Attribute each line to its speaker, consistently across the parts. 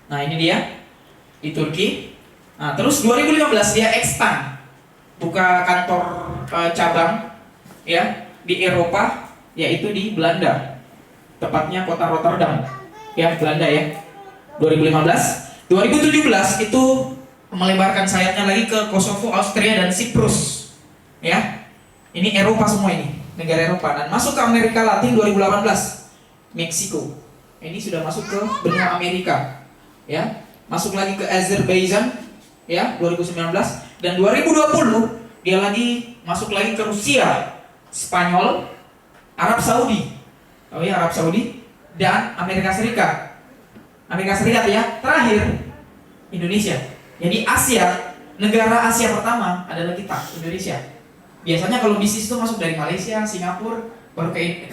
Speaker 1: Nah ini dia di Turki. Nah terus 2015 dia expand, buka kantor cabang ya di Eropa, yaitu di Belanda, tepatnya kota Rotterdam ya, Belanda ya. 2015, 2017 itu melebarkan sayapnya lagi ke Kosovo, Austria, dan Siprus ya. Ini Eropa semua, ini negara Eropa. Dan masuk ke Amerika Latin 2018, Meksiko. Ini sudah masuk ke benua Amerika ya. Masuk lagi ke Azerbaijan ya 2019, dan 2020 dia lagi masuk lagi ke Rusia, Spanyol, Arab Saudi. Oh ya, Arab Saudi dan Amerika Serikat. Amerika Serikat ya. Terakhir Indonesia. Jadi Asia, negara Asia pertama adalah kita, Indonesia. Biasanya kalau bisnis itu masuk dari Malaysia, Singapura, baru ke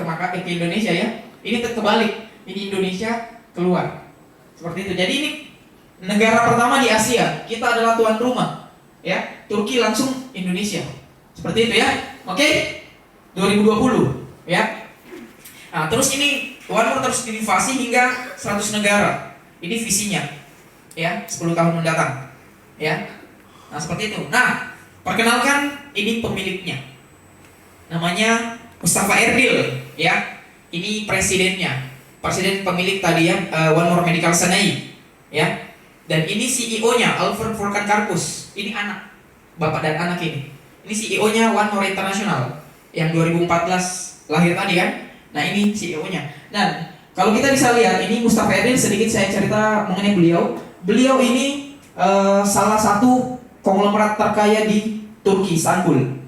Speaker 1: Indonesia ya. Ini terbalik. Ini Indonesia keluar. Seperti itu. Jadi ini negara pertama di Asia. Kita adalah tuan rumah. Ya, Turki langsung Indonesia. Seperti itu ya. Oke? 2020 ya. Nah, terus ini One More terus diinvasi hingga 100 negara. Ini visinya. Ya, 10 tahun mendatang. Ya. Nah, seperti itu. Nah, perkenalkan ini pemiliknya. Namanya Mustafa Erdil ya. Ini presidennya. Presiden pemilik tadi ya, One More Medical Sana'i ya. Dan ini CEO-nya Alfred Volkan Karpus. Ini anak, bapak dan anak ini. Ini CEO-nya One More International yang 2014 lahir tadi kan. Nah ini CEO-nya. Dan kalau kita bisa lihat, ini Mustafa Erdil, sedikit saya cerita mengenai beliau. Beliau ini salah satu konglomerat terkaya di Turki, Istanbul.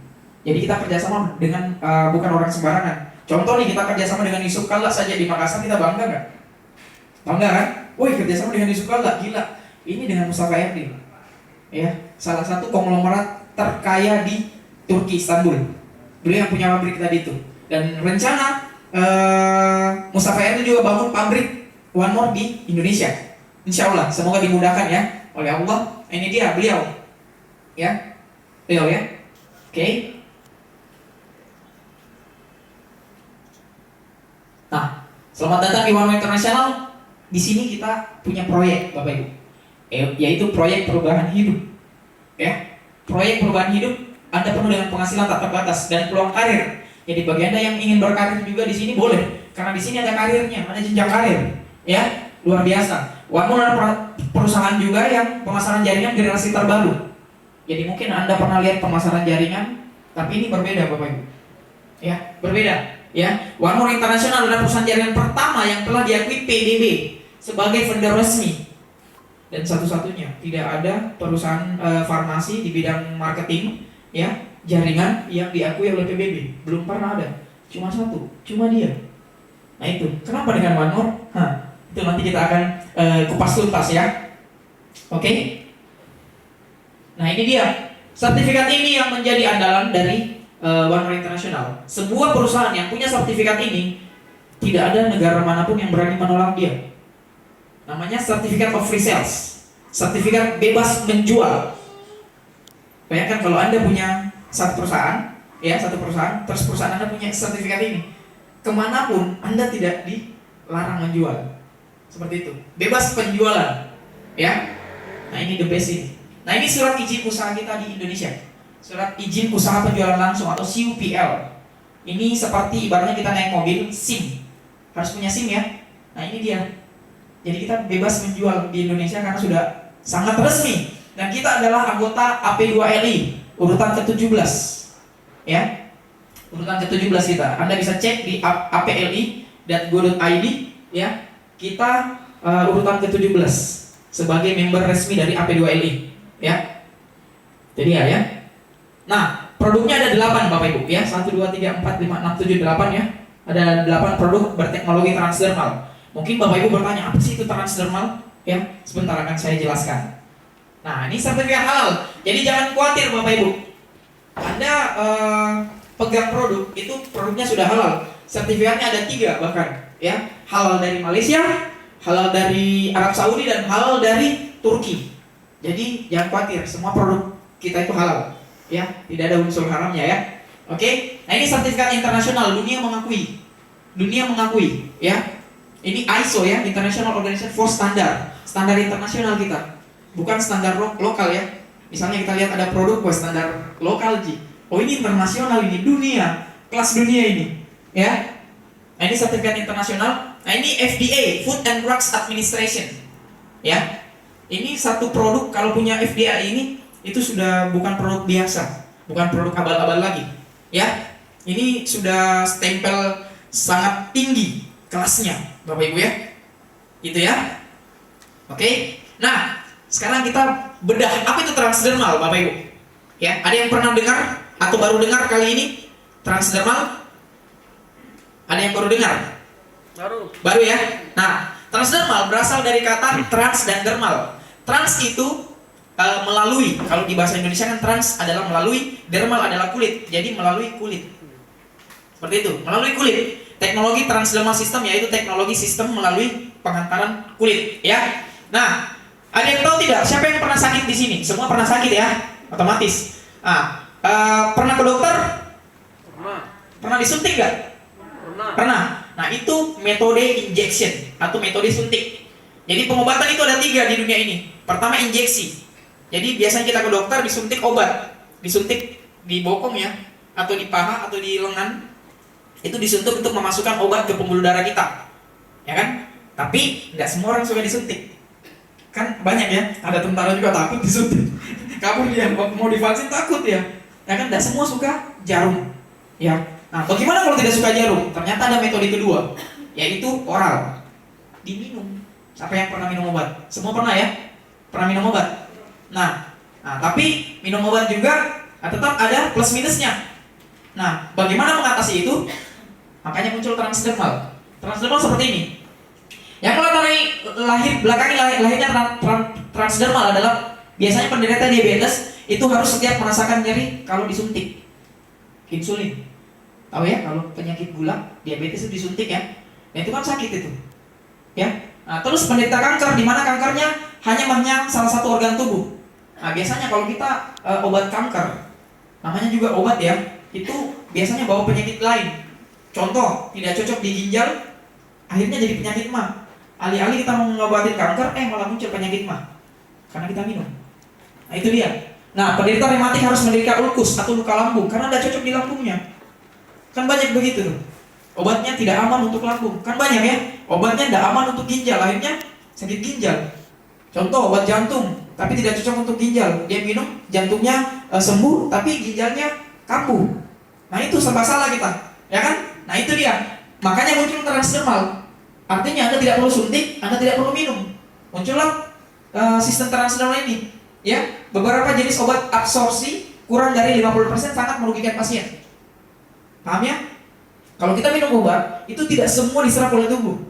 Speaker 1: Jadi kita kerjasama dengan bukan orang sembarangan. Contoh nih, kita kerjasama dengan Yusuf Kalla saja di Makassar, kita bangga nggak? Bangga kan? Woi, kerjasama dengan Yusuf Kalla, gila. Ini dengan Mustafa Erdil, ya, salah satu konglomerat terkaya di Turki, Istanbul. Beliau yang punya pabrik tadi itu. Dan rencana Mustafa Erdil juga bangun pabrik One More di Indonesia. Insya Allah, semoga dimudahkan ya oleh Allah. Ini dia beliau, ya, beliau ya. Oke. Nah, selamat datang di One More International. Di sini kita punya proyek, Bapak Ibu. Yaitu proyek perubahan hidup ya. Proyek perubahan hidup, Anda penuh dengan penghasilan tak terbatas dan peluang karir. Jadi bagi Anda yang ingin berkarir juga di sini boleh, karena di sini ada karirnya, ada jenjang karir ya, luar biasa. One More adalah perusahaan juga yang pemasaran jaringan generasi terbaru. Jadi mungkin Anda pernah lihat pemasaran jaringan, tapi ini berbeda Bapak Ibu ya, berbeda ya. One More International adalah perusahaan jaringan pertama yang telah diakui PBB sebagai vendor resmi. Dan satu-satunya, tidak ada perusahaan farmasi di bidang marketing ya, jaringan yang diakui oleh PBB. Belum pernah ada. Cuma satu, cuma dia. Nah itu, kenapa dengan One More? Itu nanti kita akan kupas tuntas ya. Oke. Nah ini dia, sertifikat ini yang menjadi andalan dari One More International. Sebuah perusahaan yang punya sertifikat ini, tidak ada negara manapun yang berani menolak dia. Namanya Certificate of Free Sales, sertifikat bebas menjual. Bayangkan kalau Anda punya satu perusahaan, ya satu perusahaan, terus perusahaan Anda punya sertifikat ini, kemanapun Anda tidak dilarang menjual. Seperti itu, bebas penjualan, ya. Nah ini the best ini. Nah ini surat izin usaha kita di Indonesia, surat izin usaha penjualan langsung atau CUPL. Ini seperti ibaratnya kita naik mobil, SIM, harus punya SIM ya. Nah ini dia. Jadi kita bebas menjual di Indonesia karena sudah sangat resmi. Dan kita adalah anggota AP2LI urutan ke-17 ya. Urutan ke-17 kita. Anda bisa cek di apli.go.id ya. Kita urutan ke-17 sebagai member resmi dari AP2LI ya. Jadi ya. Nah, produknya ada 8 Bapak Ibu ya. 1 2 3 4 5 6 7 8 ya. Ada 8 produk berteknologi transdermal. Mungkin Bapak Ibu bertanya, apa sih itu transdermal? Ya, sebentar akan saya jelaskan. Nah, ini sertifikat halal. Jadi jangan khawatir Bapak Ibu. Anda pegang produk, itu produknya sudah halal. Sertifikatnya ada 3 bahkan, ya. Halal dari Malaysia, halal dari Arab Saudi, dan halal dari Turki. Jadi jangan khawatir, semua produk kita itu halal. Ya, tidak ada unsur haramnya ya. Oke. Nah, ini sertifikat internasional, dunia mengakui. Ya. Ini ISO ya, International Organization for Standard. Standar internasional kita. Bukan standar lokal ya. Misalnya kita lihat ada produk standar lokal Ji. Oh ini internasional, ini dunia, kelas dunia ini. Ya. Nah, ini sertifikat internasional. Nah, ini FDA, Food and Drugs Administration. Ya. Ini satu produk kalau punya FDA ini itu sudah bukan produk biasa, bukan produk abal-abal lagi. Ya. Ini sudah stempel sangat tinggi kelasnya, Bapak Ibu ya. Itu ya. Oke. Nah, sekarang kita bedah apa itu transdermal, Bapak Ibu. Ya, ada yang pernah dengar atau baru dengar kali ini transdermal? Ada yang baru dengar? Baru ya. Nah, transdermal berasal dari kata trans dan dermal. Trans itu melalui, kalau di bahasa Indonesia kan trans adalah melalui, dermal adalah kulit. Jadi melalui kulit. Seperti itu, melalui kulit. Teknologi transdermal system yaitu teknologi sistem melalui penghantaran kulit, ya. Nah, ada yang tahu tidak siapa yang pernah sakit di sini? Semua pernah sakit ya, otomatis. Nah, pernah ke dokter? Pernah disuntik nggak? Pernah. Nah, itu metode injection atau metode suntik. Jadi pengobatan itu ada 3 di dunia ini. Pertama injeksi. Jadi biasanya kita ke dokter disuntik obat, disuntik di bokong ya, atau di paha atau di lengan. Itu disuntik untuk memasukkan obat ke pembuluh darah kita, ya kan? Tapi nggak semua orang suka disuntik. Kan banyak ya, ada tentara juga takut disuntik. Kabur dia, mau divaksin takut ya. Ya kan, nggak semua suka jarum. Ya. Nah, bagaimana kalau tidak suka jarum? Ternyata ada metode kedua, yaitu oral. Diminum. Siapa yang pernah minum obat? Semua pernah ya? Pernah minum obat? Nah, tapi minum obat juga tetap ada plus minusnya. Nah, bagaimana mengatasi itu? Makanya muncul transdermal. Transdermal seperti ini. Yang lahirnya transdermal adalah biasanya penderita diabetes itu harus setiap merasakan nyeri kalau disuntik insulin. Tahu ya, kalau penyakit gula, diabetes itu disuntik ya. Nah, itu kan sakit itu. Ya. Nah, terus penderita kanker, di mana kankernya hanya menyerang salah satu organ tubuh. Nah, biasanya kalau kita obat kanker, namanya juga obat ya, itu biasanya bawa penyakit lain. Contoh, tidak cocok di ginjal, akhirnya jadi penyakit mah. Alih-alih kita mau mengobatin kanker, malah muncul penyakit mah. Karena kita minum. Nah, itu dia. Nah, penderita rematik harus menderita ulkus atau luka lambung karena tidak cocok di lambungnya. Kan banyak begitu tuh. Obatnya tidak aman untuk lambung. Kan banyak ya. Obatnya tidak aman untuk ginjal, akhirnya sakit ginjal. Contoh, obat jantung, tapi tidak cocok untuk ginjal. Dia minum, jantungnya sembuh, tapi ginjalnya kambuh. Nah, itu serba salah kita. Ya kan? Nah, itu dia. Makanya muncul transdermal. Artinya Anda tidak perlu suntik, Anda tidak perlu minum. Muncullah sistem transdermal ini. Ya, beberapa jenis obat absorpsi kurang dari 50% sangat merugikan pasien. Paham ya? Kalau kita minum obat, itu tidak semua diserap oleh tubuh.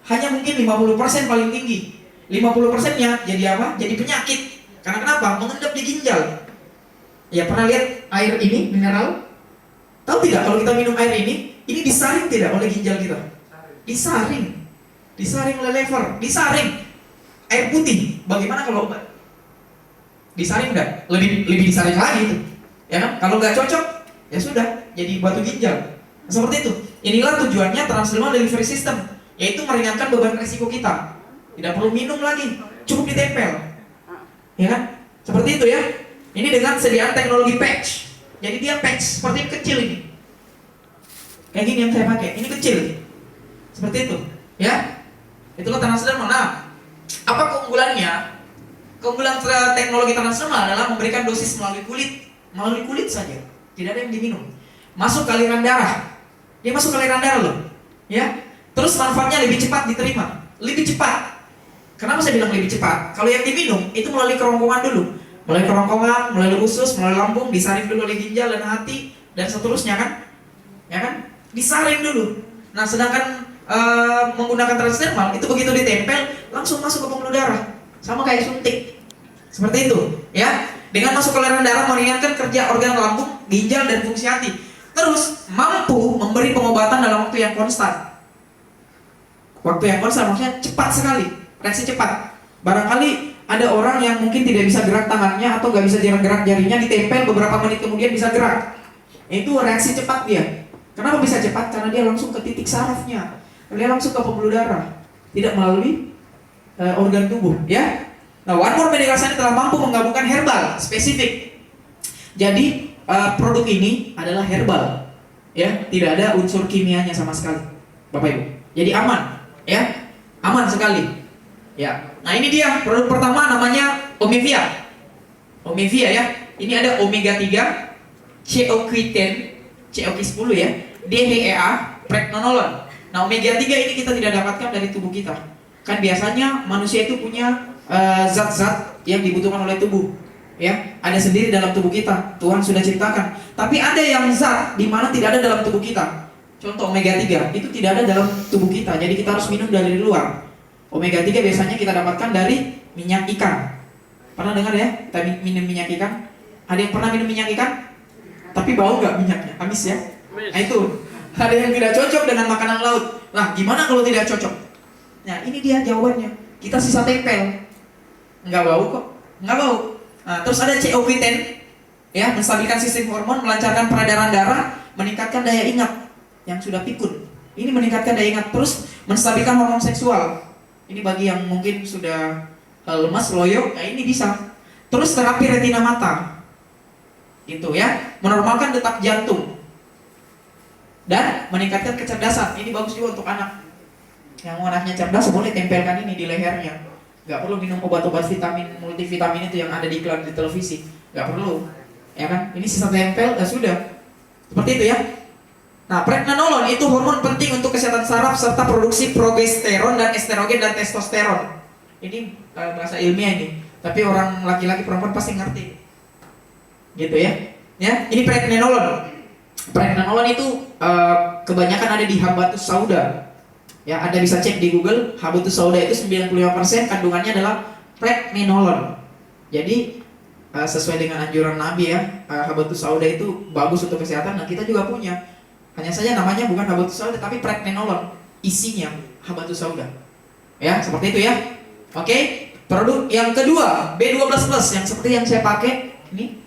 Speaker 1: Hanya mungkin 50% paling tinggi. 50%-nya jadi apa? Jadi penyakit. Karena kenapa? Mengendap di ginjal. Ya, pernah lihat air ini, mineral? Tahu tidak kalau kita minum air ini disaring tidak oleh ginjal kita? Disaring. Disaring oleh lever, disaring. Air putih, bagaimana kalau obat? Disaring enggak? Lebih disaring lagi itu. Ya kan? Kalau nggak cocok, ya sudah, jadi batu ginjal. Nah, seperti itu. Inilah tujuannya transdermal delivery system, yaitu meringankan beban resiko kita. Tidak perlu minum lagi, cukup ditempel. Ya kan? Seperti itu ya. Ini dengan sediaan teknologi patch. Jadi dia patch seperti yang kecil ini. Kayak gini yang saya pakai, ini kecil. Seperti itu, ya. Itulah transdermal. Nah, apa keunggulannya? Keunggulan teknologi transdermal adalah memberikan dosis melalui kulit saja. Tidak ada yang diminum. Masuk ke aliran darah. Dia masuk ke aliran darah loh. Ya. Terus manfaatnya lebih cepat diterima. Lebih cepat. Kenapa saya bilang lebih cepat? Kalau yang diminum itu melalui kerongkongan dulu. Melalui kerongkongan, melalui usus, melalui lambung, disaring dulu oleh ginjal dan hati dan seterusnya kan? Ya kan? Disaring dulu. Nah, sedangkan menggunakan transdermal itu begitu ditempel langsung masuk ke pembuluh darah. Sama kayak suntik. Seperti itu, ya. Dengan masuk ke aliran darah meringankan kerja organ lambung, ginjal dan fungsi hati. Terus mampu memberi pengobatan dalam waktu yang konstan. Waktu yang konstan maksudnya cepat sekali, reaksi cepat. Barangkali ada orang yang mungkin tidak bisa gerak tangannya atau nggak bisa gerak jarinya, ditempel beberapa menit kemudian bisa gerak. Itu reaksi cepat dia. Kenapa bisa cepat? Karena dia langsung ke titik sarafnya. dia langsung ke pembuluh darah, tidak melalui organ tubuh, ya. Nah, One More Medical Science telah mampu menggabungkan herbal spesifik. Jadi produk ini adalah herbal, ya, tidak ada unsur kimianya sama sekali, Bapak Ibu. Jadi aman, ya, aman sekali, ya. Nah, ini dia produk pertama, namanya Omevia. Omevia, ya. Ini ada omega 3, CoQ10, CoQ10 ya, DHEA, pregnenolon. Nah, omega 3 ini kita tidak dapatkan dari tubuh kita. Kan biasanya manusia itu punya zat-zat yang dibutuhkan oleh tubuh, ya, ada sendiri dalam tubuh kita. Tuhan sudah ciptakan. Tapi ada yang zat di mana tidak ada dalam tubuh kita. Contoh omega 3 itu tidak ada dalam tubuh kita. Jadi kita harus minum dari luar. Omega 3 biasanya kita dapatkan dari minyak ikan. Pernah dengar ya, kita minum minyak ikan? Ada yang pernah minum minyak ikan? Tapi bau nggak minyaknya? Amis ya? Nah itu, ada yang tidak cocok dengan makanan laut. Nah, gimana kalau tidak cocok? Nah, ini dia jawabannya. Kita sisa tempel. Nggak bau kok, nggak bau. Nah, terus ada CoQ10, ya, menstabilkan sistem hormon, melancarkan peredaran darah, meningkatkan daya ingat yang sudah pikun. Ini meningkatkan daya ingat, terus menstabilkan hormon seksual. Ini bagi yang mungkin sudah lemas, loyo, ya ini bisa. Terus terapi retina mata, gitu ya, menormalkan detak jantung dan meningkatkan kecerdasan. Ini bagus juga untuk anak. Yang mau anaknya cerdas boleh tempelkan ini di lehernya. Gak perlu minum obat-obat vitamin, multivitamin itu yang ada di iklan di televisi. Gak perlu, ya kan? Ini sisa tempel, ya sudah. Seperti itu ya. Nah, pregnenolon itu hormon penting untuk kesehatan saraf serta produksi progesteron dan estrogen dan testosteron. Ini bahasa ilmiah ini. Tapi orang laki-laki perempuan pasti ngerti. Gitu ya. Ya, ini pregnenolon. Pregnenolon itu kebanyakan ada di habatus sauda. Ya, Anda bisa cek di Google, habatus sauda itu 95% kandungannya adalah pregnenolon. Jadi sesuai dengan anjuran Nabi ya, habatus sauda itu bagus untuk kesehatan. Nah, kita juga punya. Hanya saja namanya bukan habatus sauda tapi pregnenolon. Isinya habatus sauda. Ya, seperti itu ya. Oke. Produk yang kedua, B12 plus yang seperti yang saya pakai ini.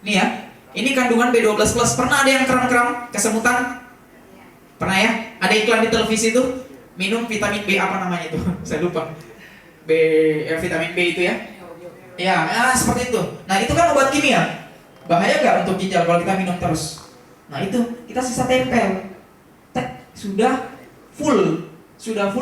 Speaker 1: Nih ya. Ini kandungan B12 plus. Pernah ada yang kram-kram, kesemutan? Pernah ya? Ada iklan di televisi tuh. Minum vitamin B apa namanya itu? Saya lupa. Vitamin B itu ya? Ya, seperti itu. Nah, itu kan obat kimia. Bahaya nggak untuk ginjal kalau kita minum terus? Nah, itu kita sisa tempel. Sudah full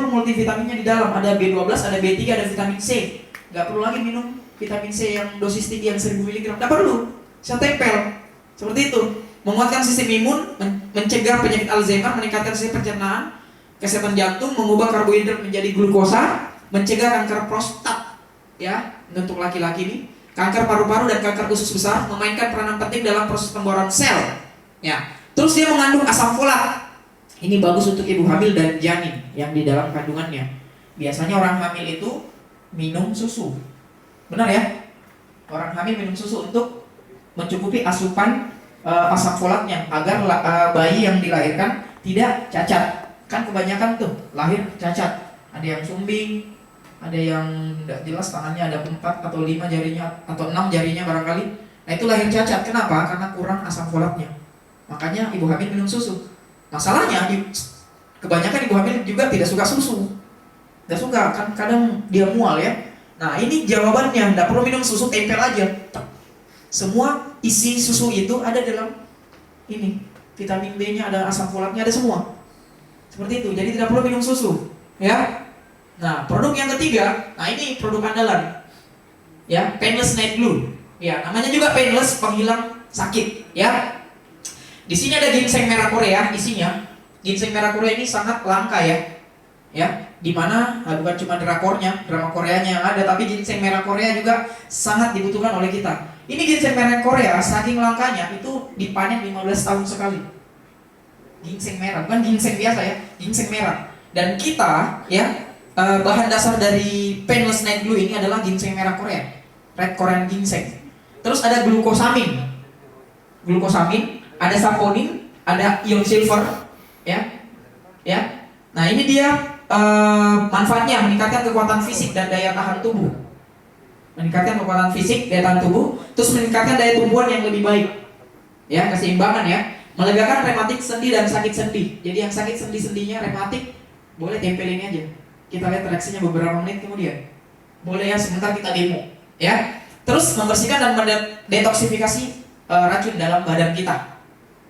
Speaker 1: multivitaminnya di dalam. Ada B12, ada B3, ada vitamin C. Nggak perlu lagi minum vitamin C yang dosis tinggi yang 1000 mg. Nggak perlu. Sisa tempel. Seperti itu. Menguatkan sistem imun, mencegah penyakit Alzheimer, meningkatkan sistem pencernaan, kesehatan jantung, mengubah karbohidrat menjadi glukosa, mencegah kanker prostat, ya, untuk laki-laki ini, kanker paru-paru dan kanker usus besar, memainkan peranan penting dalam proses pembuahan sel, ya. Terus dia mengandung asam folat. Ini bagus untuk ibu hamil dan janin yang di dalam kandungannya. Biasanya orang hamil itu minum susu, benar ya? Orang hamil minum susu untuk mencukupi asupan asam folatnya agar bayi yang dilahirkan tidak cacat. Kan kebanyakan tuh lahir cacat, ada yang sumbing, ada yang tidak jelas tangannya ada 4 atau 5 jarinya atau 6 jarinya barangkali. Nah, itu lahir cacat. Kenapa? Karena kurang asam folatnya. Makanya ibu hamil minum susu. Masalahnya kebanyakan ibu hamil juga tidak suka susu. Tidak suka, kan kadang dia mual ya. Nah, ini jawabannya, tidak perlu minum susu, tempel aja. Semua isi susu itu ada dalam ini. Vitamin B-nya ada, asam folatnya ada semua. Seperti itu, jadi tidak perlu minum susu, ya. Nah, produk yang ketiga, nah ini produk andalan, ya, Painless Night Glue, ya, namanya juga painless, penghilang sakit, ya. Di sini ada ginseng merah Korea, isinya. Ginseng merah Korea ini sangat langka ya, dimana bukan cuma drama Koreanya yang ada, tapi ginseng merah Korea juga sangat dibutuhkan oleh kita. Ini ginseng merah Korea, saking langkanya itu dipanen 15 tahun sekali. Ginseng merah, bukan ginseng biasa ya, ginseng merah. Dan kita ya, bahan dasar dari Painless Night Glue ini adalah ginseng merah Korea, red Korean ginseng. Terus ada glukosamin, ada saponin, ada ion silver, ya. Nah, ini dia manfaatnya meningkatkan kekuatan fisik dan daya tahan tubuh. Meningkatkan kekuatan fisik, daya tahan tubuh, terus meningkatkan daya tumbuhan yang lebih baik. Ya, keseimbangan ya. Melegakan rematik sendi dan sakit sendi. Jadi yang sakit sendi-sendinya rematik Boleh tempel ini aja. Kita lihat reaksinya beberapa menit kemudian. Boleh ya, sebentar kita demo. Ya. Terus membersihkan dan mendetoksifikasi racun dalam badan kita.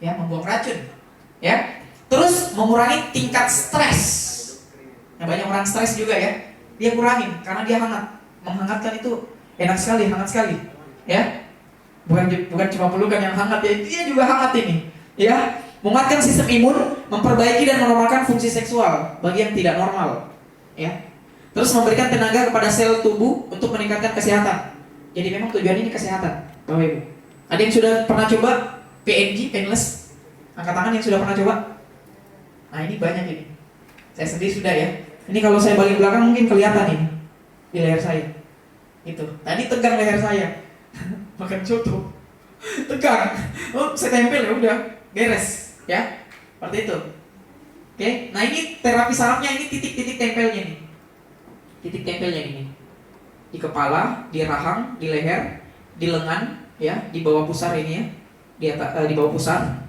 Speaker 1: Ya, membuang racun. Ya. Terus mengurangi tingkat stres. Nah, banyak orang stres juga ya. Dia kurangin karena dia hangat. Menghangatkan itu enak sekali, hangat sekali. Ya. Bukan cuma pelukan yang hangat ya, dia juga hangat ini. Ya. Menguatkan sistem imun, memperbaiki dan menormalkan fungsi seksual bagi yang tidak normal. Ya. Terus memberikan tenaga kepada sel tubuh untuk meningkatkan kesehatan. Jadi memang tujuannya ini kesehatan, Bapak Ibu. Ada yang sudah pernah coba PNG, painless? Angkat tangan yang sudah pernah coba. Nah, ini banyak ini. Saya sendiri sudah ya. Ini kalau saya balik belakang mungkin kelihatan ini di leher saya. Itu. Tadi tegang leher saya. Makan coto. Tegang. Oh, saya tempel ya udah, beres. Ya, seperti itu. Oke, nah ini terapi sarafnya, ini titik-titik tempelnya nih. Titik tempelnya ini. Di kepala, di rahang, di leher, di lengan, ya, di bawah pusar ini ya. Di bawah pusar.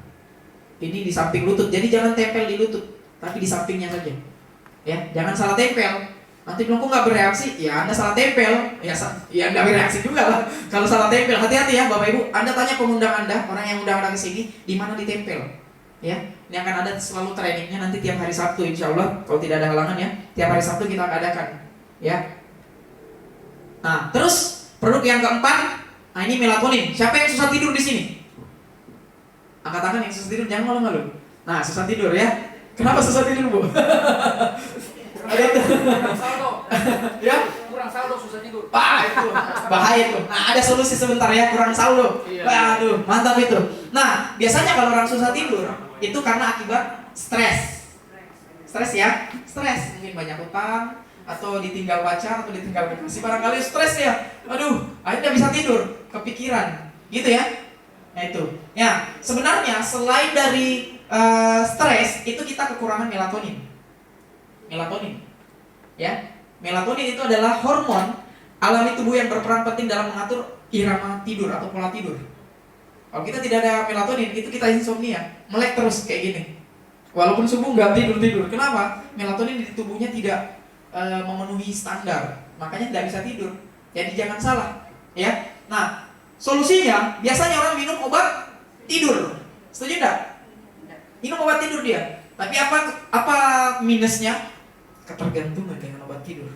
Speaker 1: Ini di samping lutut. Jadi jangan tempel di lutut, tapi di sampingnya saja. Ya, jangan salah tempel. Nanti bilang kok nggak bereaksi, ya Anda salah tempel. Ya nggak bereaksi juga lah. Kalau salah tempel, hati-hati ya Bapak Ibu. Anda tanya pengundang Anda, orang yang undang Anda ke sini, di mana ditempel. Ya, ini akan ada selalu trainingnya nanti tiap hari Sabtu insya Allah, kalau tidak ada halangan ya, tiap hari Sabtu kita akan adakan. Ya. Nah, terus produk yang keempat, nah ini melatonin. Siapa yang susah tidur di sini? Angkat tangan yang susah tidur, jangan malu-malu. Nah, susah tidur ya. Kenapa susah tidur, Bu? Ada itu.
Speaker 2: Kurang saldo.
Speaker 1: Ya?
Speaker 2: Kurang saldo susah tidur.
Speaker 1: Itu bahaya tuh. Nah, ada solusi sebentar ya, kurang saldo. Waduh, mantap itu. Nah, biasanya kalau orang susah tidur itu karena akibat stres. Stres ya? Stres, mungkin banyak utang atau ditinggal pacar atau ditinggal kekasih, barangkali stres ya. Aduh, akhirnya bisa tidur, kepikiran. Gitu ya? Nah, itu. Ya, sebenarnya selain dari stres, itu kita kekurangan melatonin. Melatonin. Ya. Melatonin itu adalah hormon alami tubuh yang berperan penting dalam mengatur irama tidur atau pola tidur. Kalau kita tidak ada melatonin, itu kita insomnia, melek terus kayak gini. Walaupun subuh nggak tidur. Kenapa? Melatonin di tubuhnya tidak memenuhi standar, makanya tidak bisa tidur. Jadi jangan salah, ya. Nah, solusinya biasanya orang minum obat tidur. Setuju tidak? Minum obat tidur dia. Tapi apa minusnya? Ketergantungan dengan obat tidur.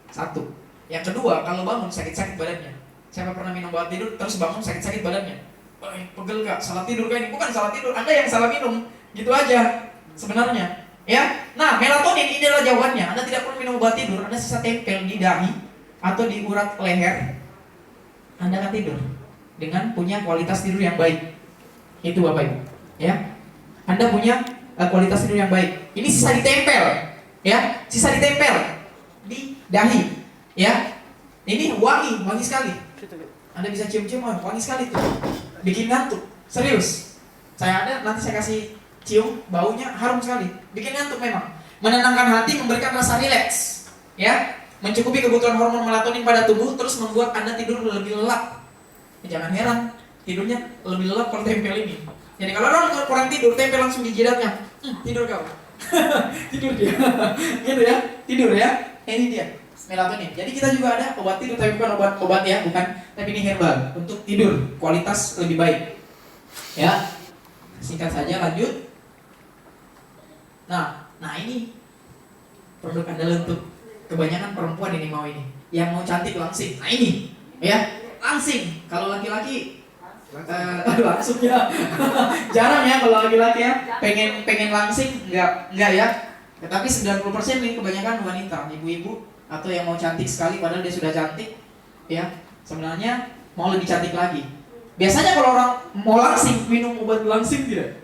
Speaker 1: Satu. Yang kedua, kalau bangun sakit-sakit badannya. Siapa pernah minum obat tidur terus bangun sakit-sakit badannya? Pegel gak? Salah tidur kan? Ini bukan salah tidur, Anda yang salah minum. Gitu aja sebenarnya. Ya. Nah, melatonin ini adalah jawabannya. Anda tidak perlu minum obat tidur, Anda sisa tempel di dahi atau di urat leher. Anda akan tidur dengan punya kualitas tidur yang baik. Itu Bapak Ibu. Ya. Anda punya kualitas tidur yang baik. Ini sisa ditempel. Ya, sisa ditempel di dahi. Ya. Ini wangi sekali. Anda bisa cium-cium, wangi sekali tuh. Bikin ngantuk, serius. Saya ada, nanti saya kasih cium, baunya harum sekali. Bikin ngantuk memang. Menenangkan hati, memberikan rasa rileks. Ya, mencukupi kebutuhan hormon melatonin pada tubuh, terus membuat Anda tidur lebih lelap. Jangan heran, tidurnya lebih lelap kalau tempel ini. Jadi kalau orang kurang tidur, tempel langsung di jidatnya. Tidur kau. Tidur dia. Gitu ya, tidur ya. Ini dia. Melatonin. Jadi kita juga ada obat tidur, tapi bukan obat ya, bukan. Tapi ini herbal untuk tidur, kualitas lebih baik. Ya, singkat saja lanjut. Nah ini produk andalan untuk kebanyakan perempuan ini mau ini, yang mau cantik langsing. Nah ini, ya langsing. Kalau laki-laki langsung ya. Jarang ya kalau laki-laki ya. Pengen langsing, enggak ya. Tetapi 90% ini kebanyakan wanita, ibu-ibu atau yang mau cantik sekali padahal dia sudah cantik, ya sebenarnya mau lebih cantik lagi. Biasanya kalau orang mau langsing minum obat langsing tidak?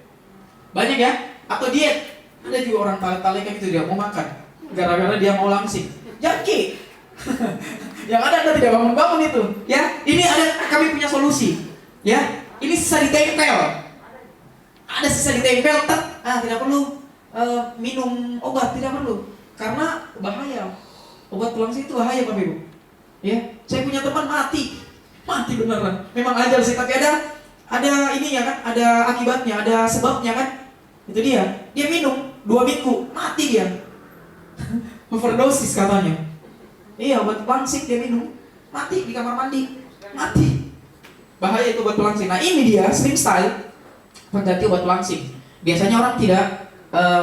Speaker 1: Banyak ya? Atau diet? Ada juga orang tale-tale kayak gitu, dia mau makan gara-gara dia mau langsing. Jangki. Yang ada Anda tidak bangun-bangun itu. Ya, ini kami punya solusi. Ya, ini sisa ditempel. Ada sisa ditempel, tidak perlu minum obat, tidak perlu. Karena bahaya. Obat langsing itu bahaya Bapak Ibu. Ya, saya punya teman mati beneran. Memang ajar sih, tapi ada ini ya kan, ada akibatnya, ada sebabnya kan. Itu dia minum 2 minggu, mati dia. Overdosis katanya. Iya, obat pelangsing dia minum, mati di kamar mandi, mati. Bahaya itu obat pelangsing. Nah ini dia Slim Style, pengganti obat pelangsing. Biasanya orang tidak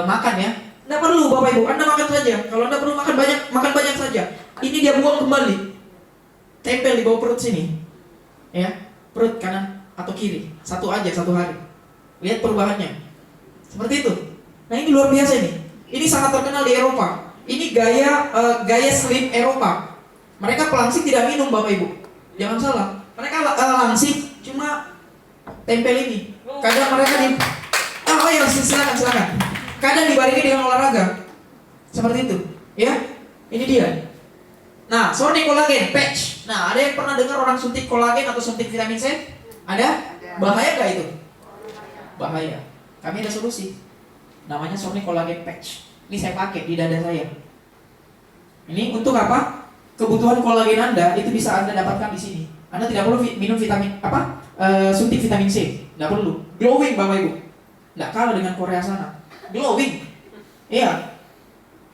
Speaker 1: makan ya. Tidak perlu Bapak Ibu, Anda makan saja. Kalau Anda perlu makan banyak saja. Ini dia buang kembali, tempel di bawah perut sini, ya, perut kanan atau kiri, satu aja satu hari. Lihat perubahannya, seperti itu. Nah ini luar biasa ini. Ini sangat terkenal di Eropa. Ini gaya slim Eropa. Mereka pelangsing tidak minum Bapak Ibu. Jangan salah. Mereka langsing cuma tempel ini. Kadang mereka silakan. Kadang dibarengi dengan olahraga. Seperti itu. Ya. Ini dia. Nah, Sony Collagen patch. Nah, ada yang pernah dengar orang suntik kolagen atau suntik vitamin C? Ada? Bahaya nggak itu? Bahaya. Kami ada solusi. Namanya Sony Collagen patch. Ini saya pakai di dada saya. Ini untuk apa? Kebutuhan kolagen Anda itu bisa Anda dapatkan di sini. Anda tidak perlu minum vitamin suntik vitamin C. Tidak perlu. Glowing Bapak Ibu. Tidak kalah dengan Korea sana. Glowing. Iya.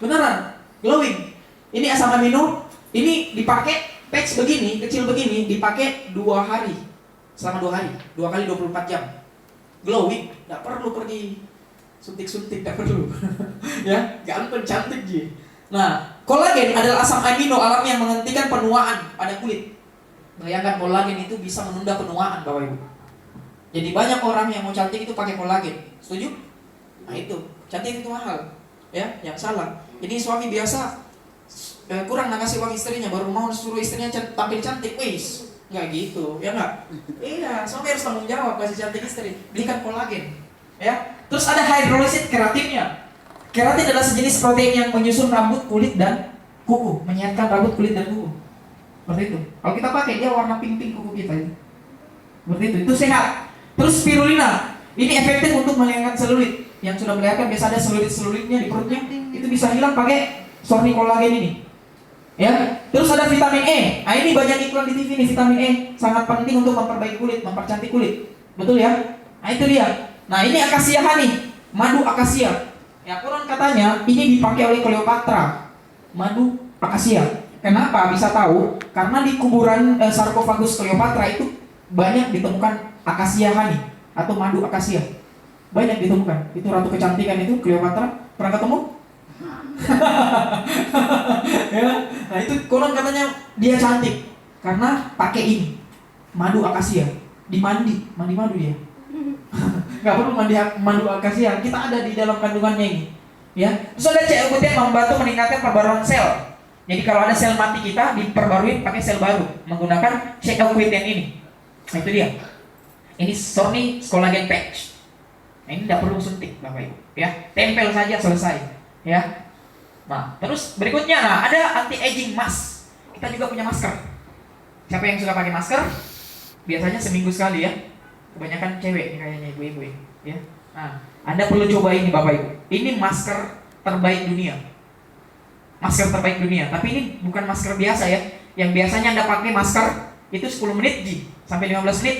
Speaker 1: Beneran. Glowing. Ini asam amino. Ini dipakai patch begini, kecil begini, dipakai 2 hari. Selama 2 hari. 2 kali 24 jam. Glowing. Tidak perlu pergi suntik-suntik, tidak perlu. Ya, ganteng, cantik ji. Nah, kolagen adalah asam amino alami yang menghentikan penuaan pada kulit. Bayangkan kolagen itu bisa menunda penuaan Bapak Ibu. Jadi banyak orang yang mau cantik itu pakai kolagen. Setuju? Nah itu, cantik itu mahal. Ya, yang salah. Jadi suami biasa kurang ngasih uang istrinya, baru mau suruh istrinya tampil cantik, wis. Enggak gitu, ya enggak? Iya, suami harus tanggung jawab kasih cantik istri. Belikan kolagen. Ya. Terus ada hydrolysid keratinnya. Keratin adalah sejenis protein yang menyusun rambut, kulit, dan kuku, menyehatkan rambut, kulit, dan kuku. Seperti itu. Kalau kita pakai dia warna pink-pink kuku kita itu. Seperti itu sehat. Terus spirulina, ini efektif untuk menghilangkan selulit. Yang sudah melihatan biasa ada selulitnya di perutnya, itu bisa hilang pakai Sony Collagen ini. Ya. Terus ada vitamin E. Nah ini banyak iklan di TV nih, vitamin E sangat penting untuk memperbaiki kulit, mempercantik kulit. Betul ya? Nah itu dia. Nah ini akasia honey, madu akasia. Ya konon katanya ini dipakai oleh Cleopatra, madu akasia. Kenapa bisa tahu? Karena di kuburan sarkofagus Cleopatra itu banyak ditemukan akasia honey atau madu akasia. Banyak ditemukan. Itu ratu kecantikan itu Cleopatra, pernah ketemu? Ya. Nah itu konon katanya dia cantik karena pakai ini madu akasia. Dimandi madu dia. Gak perlu madu akasia, kita ada di dalam kandungannya ini. Ya. Terus ada CoQ10 membantu meningkatkan perbaruan sel. Jadi kalau ada sel mati kita diperbarui pakai sel baru menggunakan CoQ10 ini. Nah itu dia. Ini Sony Collagen patch. Nah, ini tidak perlu suntik Bapak Ibu. Ya, tempel saja selesai. Ya. Nah, terus berikutnya ada anti aging mask. Kita juga punya masker. Siapa yang suka pakai masker? Biasanya seminggu sekali ya. Kebanyakan cewek nih kayaknya ibu-ibu ya. Nah, Anda perlu coba ini Bapak Ibu. Ini masker terbaik dunia. Masker terbaik dunia. Tapi ini bukan masker biasa ya. Yang biasanya Anda pakai masker itu 10 menit sampai 15 menit.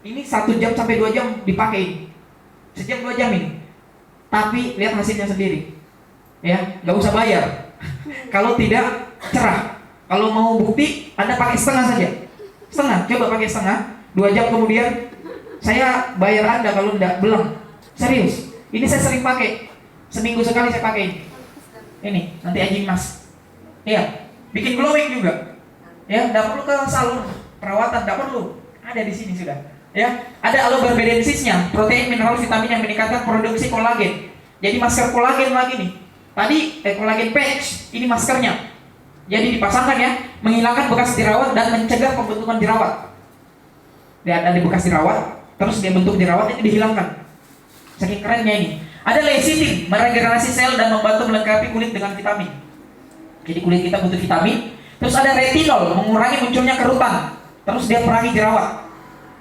Speaker 1: Ini 1 jam sampai 2 jam dipakai. Sejam 2 jam ini. Tapi lihat hasilnya sendiri. Ya, nggak usah bayar. Kalau tidak cerah. Kalau mau bukti, Anda pakai setengah saja. Setengah, coba pakai setengah. 2 jam kemudian saya bayar Anda kalau tidak belum. Serius. Ini saya sering pakai. Seminggu sekali saya pakai. Ini nanti aging mask. Iya, bikin glowing juga. Ya, tidak perlu ke salon perawatan, tidak perlu. Ada di sini sudah. Ya, ada aloe-barbedensisnya, protein, mineral, vitamin yang meningkatkan produksi kolagen. Jadi masker kolagen lagi nih. Tadi kolagen patch, ini maskernya. Jadi dipasangkan ya, menghilangkan bekas jerawat dan mencegah pembentukan jerawat. Lihat ada bekas jerawat, terus dia bentuk jerawat itu dihilangkan. Saking kerennya ini. Ada lecithin, meregenerasi sel dan membantu melengkapi kulit dengan vitamin. Jadi kulit kita butuh vitamin. Terus ada retinol, mengurangi munculnya kerutan. Terus dia perangi jerawat.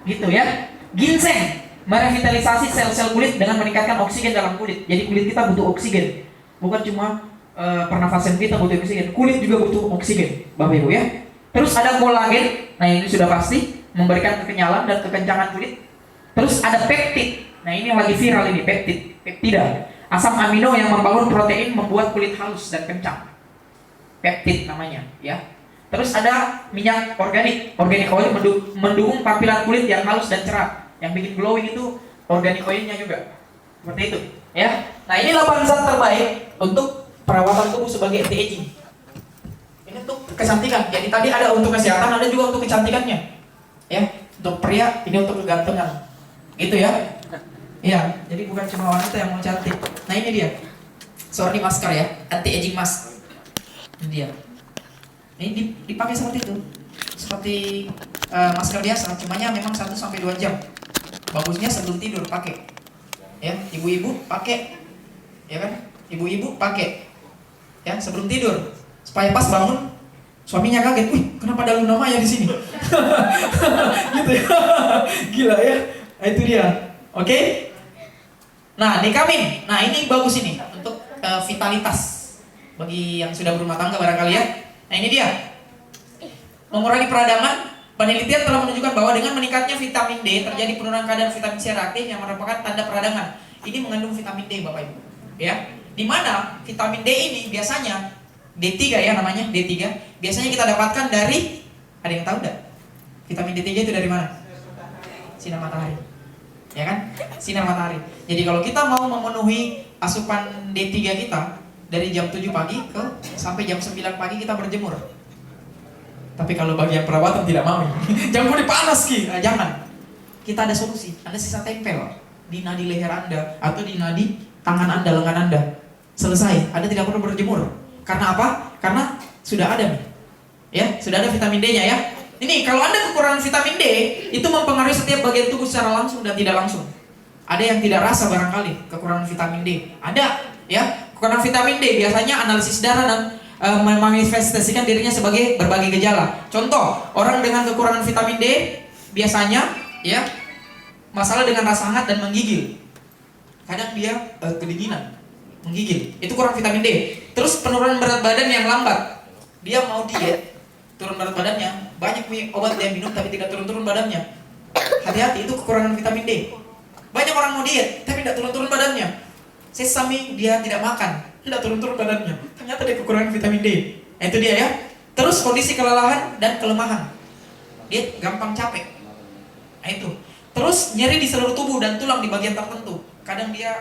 Speaker 1: Gitu ya. Ginseng, merevitalisasi sel-sel kulit dengan meningkatkan oksigen dalam kulit. Jadi kulit kita butuh oksigen. Bukan cuma pernafasan kita butuh oksigen, kulit juga butuh oksigen, Bapak Ibu ya. Terus ada kolagen, nah ini sudah pasti memberikan kekenyalan dan kekencangan kulit. Terus ada peptid, nah ini yang lagi viral ini peptida. Asam amino yang membangun protein membuat kulit halus dan kencang. Peptid namanya, ya. Terus ada minyak organik. Organic oil mendukung tampilan kulit yang halus dan cerah. Yang bikin glowing itu organic oilnya juga. Seperti itu, ya. Nah, ini 8 zat terbaik untuk perawatan tubuh sebagai anti-aging. Ini untuk kecantikan. Jadi tadi ada untuk kesehatan, ada juga untuk kecantikannya. Ya, untuk pria ini untuk kegantengan. Gitu ya. Iya, jadi bukan cuma wanita yang mau cantik. Nah, ini dia. Sorry masker ya, anti-aging mask. Ini dia. Ini dipakai seperti itu. Seperti masker biasa, cumanya memang 1-2 jam. Bagusnya sebelum tidur pakai. Ya, ibu-ibu pakai. Ya kan? Ibu-ibu pakai. Ya, sebelum tidur. Supaya pas bangun suaminya kaget, "Wih, kenapa ada Luna Maya di sini?" Gitu ya. Gila ya. Nah, itu dia. Oke? Nah, Dekamin. Nah, ini bagus ini untuk vitalitas bagi yang sudah berumah tangga barangkali ya. Nah, ini dia. Mengurangi peradangan. Penelitian telah menunjukkan bahwa dengan meningkatnya vitamin D terjadi penurunan kadar vitamin C reaktif yang merupakan tanda peradangan. Ini mengandung vitamin D, Bapak Ibu. Ya. Di mana vitamin D ini biasanya D3 ya namanya, D3. Biasanya kita dapatkan dari, ada yang tahu enggak? Vitamin D3 itu dari mana? Sinar matahari. Ya kan? Sinar matahari. Jadi kalau kita mau memenuhi asupan D3 kita dari jam 7 pagi sampai jam 9 pagi kita berjemur. Tapi kalau bagian perawatan tidak mau. Jangan boleh panas Ki. Nah, jangan. Kita ada solusi. Anda sisa tempel di nadi leher Anda atau di nadi tangan Anda, lengan Anda. Selesai. Anda tidak perlu berjemur. Karena apa? Karena sudah ada nih. Ya, sudah ada vitamin D-nya ya. Ini kalau Anda kekurangan vitamin D, itu mempengaruhi setiap bagian tubuh secara langsung dan tidak langsung. Ada yang tidak rasa barangkali kekurangan vitamin D. Ada, ya. Kekurangan vitamin D biasanya analisis darah dan memanifestasikan dirinya sebagai berbagai gejala. Contoh, orang dengan kekurangan vitamin D biasanya, ya, masalah dengan rasa hangat dan menggigil. Kadang dia kedinginan, menggigil. Itu kurang vitamin D. Terus penurunan berat badan yang lambat. Dia mau diet, turun berat badannya, banyak obat dia minum tapi tidak turun-turun badannya. Hati-hati, itu kekurangan vitamin D. Banyak orang mau diet tapi tidak turun-turun badannya. Sesame dia tidak makan, tidak turun-turun badannya. Ternyata dia kekurangan vitamin D. Nah, itu dia ya. Terus kondisi kelelahan dan kelemahan. Dia gampang capek. Nah, itu. Terus nyeri di seluruh tubuh dan tulang di bagian tertentu. Kadang dia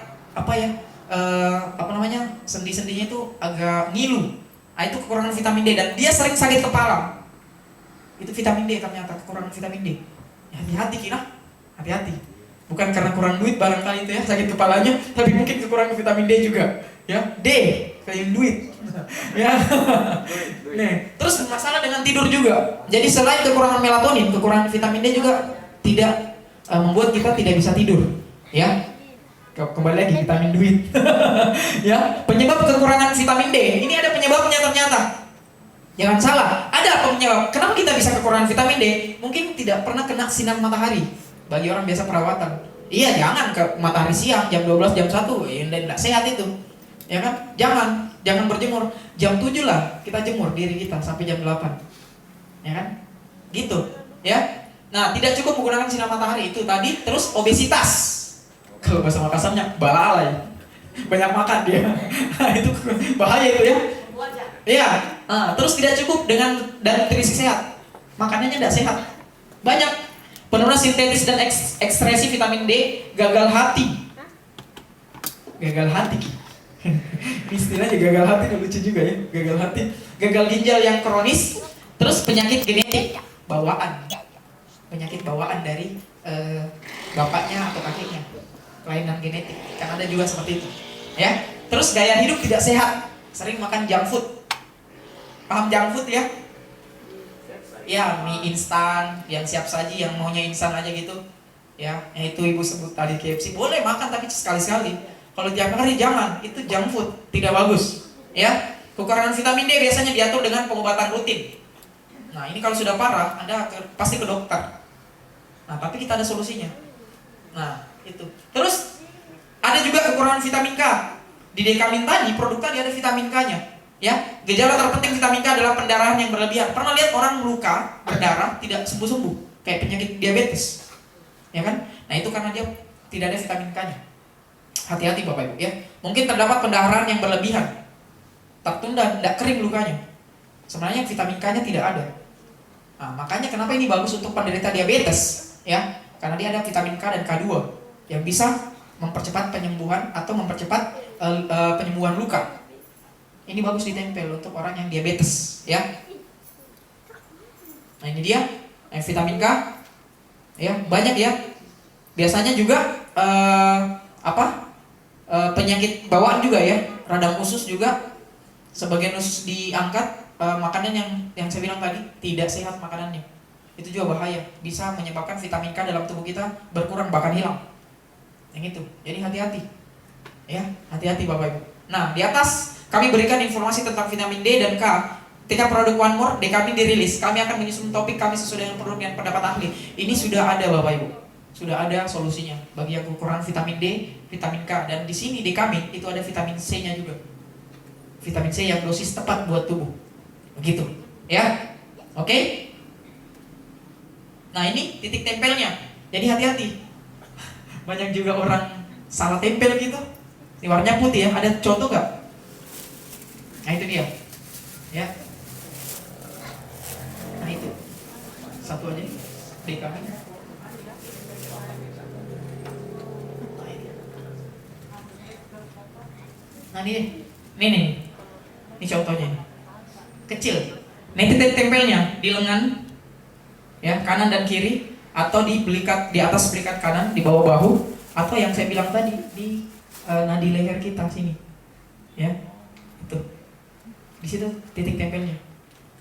Speaker 1: sendi-sendinya itu agak ngilu. Nah, itu kekurangan vitamin D dan dia sering sakit kepala. Itu vitamin D ternyata, kekurangan vitamin D. Ya, hati-hati Kira. Hati-hati. Bukan karena kurang duit barangkali itu ya sakit kepalanya, tapi mungkin kekurangan vitamin D juga. Ya, D kayak duit. Ya. Nih, terus masalah dengan tidur juga. Jadi selain kekurangan melatonin, kekurangan vitamin D juga tidak membuat kita tidak bisa tidur. Ya. Kembali lagi vitamin duit. Ya, penyebab kekurangan vitamin D. Ini ada penyebabnya ternyata. Jangan salah, ada penyebab. Kenapa kita bisa kekurangan vitamin D? Mungkin tidak pernah kena sinar matahari. Bagi orang biasa perawatan. Iya, jangan ke matahari siang jam 12 jam 1. Ya tidak sehat itu. Ya kan? Jangan berjemur. Jam 7 lah kita jemur diri kita sampai jam 8. Ya kan? Gitu, ya. Nah, tidak cukup menggunakan sinar matahari itu tadi, terus obesitas. Kalau bahasa Makassarnya balalai. Banyak makan dia. Itu bahaya itu ya. Iya. Terus tidak cukup dengan dan nutrisi sehat. Makanannya tidak sehat. Banyak penurunan sintetis dan ekspresi vitamin D, gagal hati. Gagal hati. Istilahnya gagal hati lucu juga ya. Gagal hati, gagal ginjal yang kronis, terus penyakit genetik bawaan. Penyakit bawaan dari bapaknya atau kakeknya. Kelainan genetik. Kan ada juga seperti itu. Ya. Terus gaya hidup tidak sehat, sering makan junk food. Paham junk food ya? Ya, mie instan yang siap saji, yang maunya instan aja gitu. Ya, yang itu ibu sebut tadi KFC. Boleh makan tapi sekali-sekali. Kalau tiap hari jangan, itu junk food, tidak bagus. Ya, kekurangan vitamin D biasanya diatur dengan pengobatan rutin. Nah, ini kalau sudah parah, Anda pasti ke dokter. Nah, tapi kita ada solusinya. Nah, itu. Terus ada juga kekurangan vitamin K. Di Dekamin tadi, produk tadi ada vitamin K-nya. Ya, gejala terpenting vitamin K adalah pendarahan yang berlebihan. Pernah lihat orang luka berdarah tidak sembuh-sembuh, kayak penyakit diabetes, ya kan? Nah, itu karena dia tidak ada vitamin K-nya. Hati-hati Bapak Ibu ya. Mungkin terdapat pendarahan yang berlebihan, tertunda, tidak kering lukanya. Sebenarnya vitamin K-nya tidak ada. Nah, makanya kenapa ini bagus untuk penderita diabetes, ya? Karena dia ada vitamin K dan K2 yang bisa mempercepat penyembuhan atau mempercepat penyembuhan luka. Ini bagus ditempel untuk orang yang diabetes, ya. Nah, ini dia vitamin K, ya, banyak ya. Biasanya juga penyakit bawaan juga ya, radang usus juga. Sebagian usus diangkat, makanan yang saya bilang tadi tidak sehat makanannya. Itu juga bahaya, bisa menyebabkan vitamin K dalam tubuh kita berkurang bahkan hilang. Yang itu. Jadi hati-hati. Ya, hati-hati Bapak Ibu. Nah, di atas kami berikan informasi tentang vitamin D dan K. Ketika produk One More D kami dirilis, kami akan menyusun topik kami sesuai dengan produk dan pendapat ahli. Ini sudah ada Bapak Ibu. Sudah ada solusinya bagi yang kekurangan vitamin D, vitamin K, dan di sini di kami itu ada vitamin C-nya juga. Vitamin C yang dosis tepat buat tubuh. Begitu, ya. Oke? Nah, ini titik tempelnya. Jadi hati-hati. Banyak juga orang salah tempel gitu. Ini warnanya putih ya. Ada contoh nggak? Nah, itu dia. Ya. Nah, itu. Satu aja di kami. Nah, ini contohnya. Kecil. Nah, itu tempelnya di lengan, ya, kanan dan kiri, atau di belikat, di atas belikat kanan, di bawah bahu, atau yang saya bilang tadi di nadi leher kita sini, ya, itu. Di situ titik tempelnya.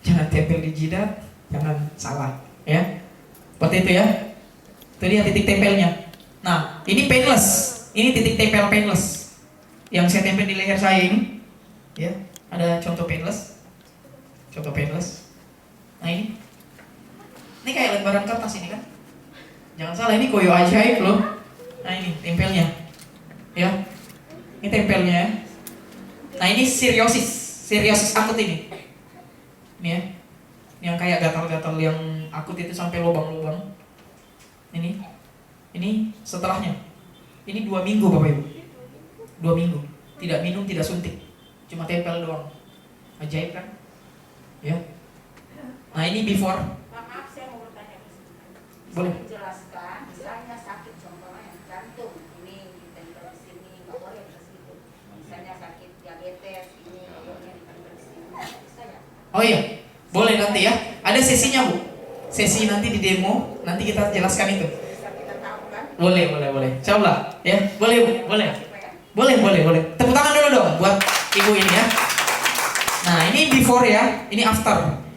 Speaker 1: Jangan tempel di jidat, jangan salah, ya. Seperti itu ya. Itu dia titik tempelnya. Nah, ini painless. Ini titik tempel painless. Yang saya tempel di leher saya ini, ya, ada contoh painless. Contoh painless. Nah, ini kayak lembaran kertas ini kan. Jangan salah, ini koyo ajaib loh. Nah, ini tempelnya, ya. Ini tempelnya ya. Nah, ini siriosis akut ini. Ini ya. Ini yang kayak gatal-gatal yang akut itu sampai lubang-lubang. Ini setelahnya. Ini 2 minggu Bapak Ibu. 2 minggu. Tidak minum, tidak suntik. Cuma tempel doang. Ajaib kan? Ya. Nah, ini before.
Speaker 3: Maaf, saya mau bertanya.
Speaker 1: Boleh.
Speaker 3: Menjelaskan, misalnya sakit contohnya jantung, ini ditempel di sini, nggak boleh ke situ. Misalnya sakit diabetes, ini nggak boleh ditempel di sini. Bisa ya?
Speaker 1: Oh iya, boleh nanti ya. Ada sesinya Bu. Sesi nanti di demo, nanti kita jelaskan itu.
Speaker 3: Bisa kita tahu kan?
Speaker 1: Boleh. Coba ya. Boleh Bu, boleh. Boleh. Tepuk tangan dulu dong buat ibu ini ya. Nah, ini before ya, ini after.